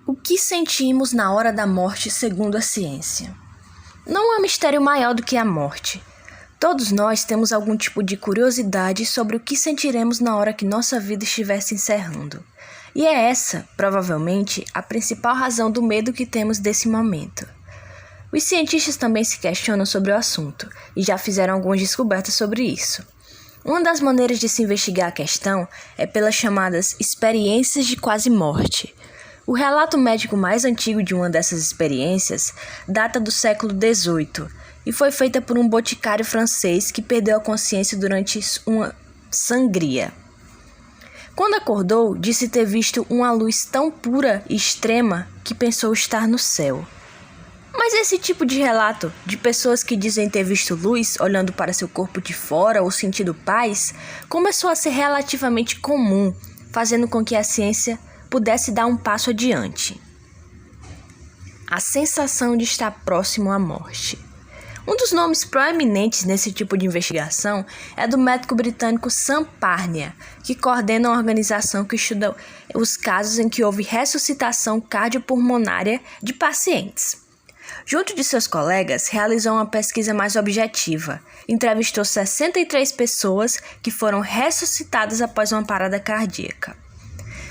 O que sentimos na hora da morte segundo a ciência? Não há mistério maior do que a morte. Todos nós temos algum tipo de curiosidade sobre o que sentiremos na hora que nossa vida estiver se encerrando. E é essa, provavelmente, a principal razão do medo que temos desse momento. Os cientistas também se questionam sobre o assunto e já fizeram algumas descobertas sobre isso. Uma das maneiras de se investigar a questão é pelas chamadas experiências de quase morte. O relato médico mais antigo de uma dessas experiências data do século XVIII e foi feita por um boticário francês que perdeu a consciência durante uma sangria. Quando acordou, disse ter visto uma luz tão pura e extrema que pensou estar no céu. Mas esse tipo de relato, de pessoas que dizem ter visto luz olhando para seu corpo de fora ou sentindo paz, começou a ser relativamente comum, fazendo com que a ciência pudesse dar um passo adiante. A sensação de estar próximo à morte. Um dos nomes proeminentes nesse tipo de investigação é do médico britânico Sam Parnia, que coordena uma organização que estuda os casos em que houve ressuscitação cardiopulmonária de pacientes. Junto de seus colegas, realizou uma pesquisa mais objetiva. Entrevistou 63 pessoas que foram ressuscitadas após uma parada cardíaca.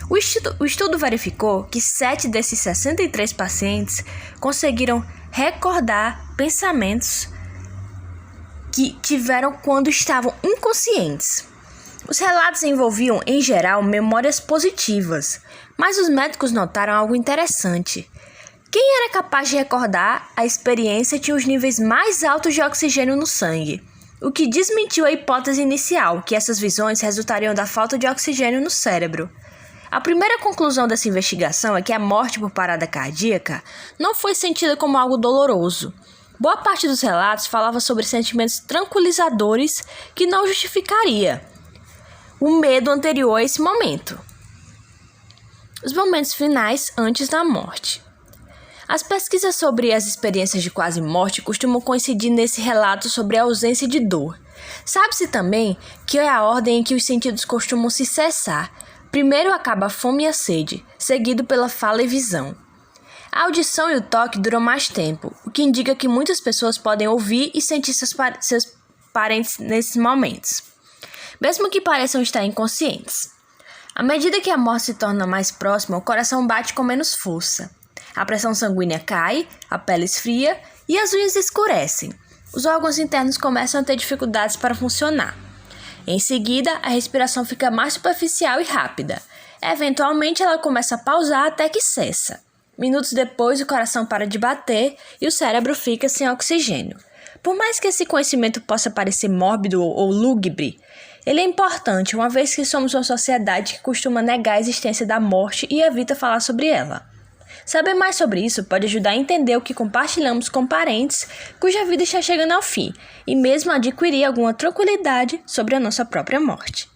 O estudo verificou que 7 desses 63 pacientes conseguiram recordar pensamentos que tiveram quando estavam inconscientes. Os relatos envolviam, em geral, memórias positivas, mas os médicos notaram algo interessante. Quem era capaz de recordar a experiência tinha os níveis mais altos de oxigênio no sangue, o que desmentiu a hipótese inicial, que essas visões resultariam da falta de oxigênio no cérebro. A primeira conclusão dessa investigação é que a morte por parada cardíaca não foi sentida como algo doloroso. Boa parte dos relatos falava sobre sentimentos tranquilizadores que não justificaria o medo anterior a esse momento. Os momentos finais antes da morte. As pesquisas sobre as experiências de quase morte costumam coincidir nesse relato sobre a ausência de dor. Sabe-se também que é a ordem em que os sentidos costumam se cessar. Primeiro acaba a fome e a sede, seguido pela fala e visão. A audição e o toque duram mais tempo, o que indica que muitas pessoas podem ouvir e sentir seus parentes nesses momentos, mesmo que pareçam estar inconscientes. À medida que a morte se torna mais próxima, o coração bate com menos força. A pressão sanguínea cai, a pele esfria e as unhas escurecem. Os órgãos internos começam a ter dificuldades para funcionar. Em seguida, a respiração fica mais superficial e rápida. Eventualmente, ela começa a pausar até que cessa. Minutos depois, o coração para de bater e o cérebro fica sem oxigênio. Por mais que esse conhecimento possa parecer mórbido ou lúgubre, ele é importante, uma vez que somos uma sociedade que costuma negar a existência da morte e evita falar sobre ela. Saber mais sobre isso pode ajudar a entender o que compartilhamos com parentes cuja vida está chegando ao fim e mesmo adquirir alguma tranquilidade sobre a nossa própria morte.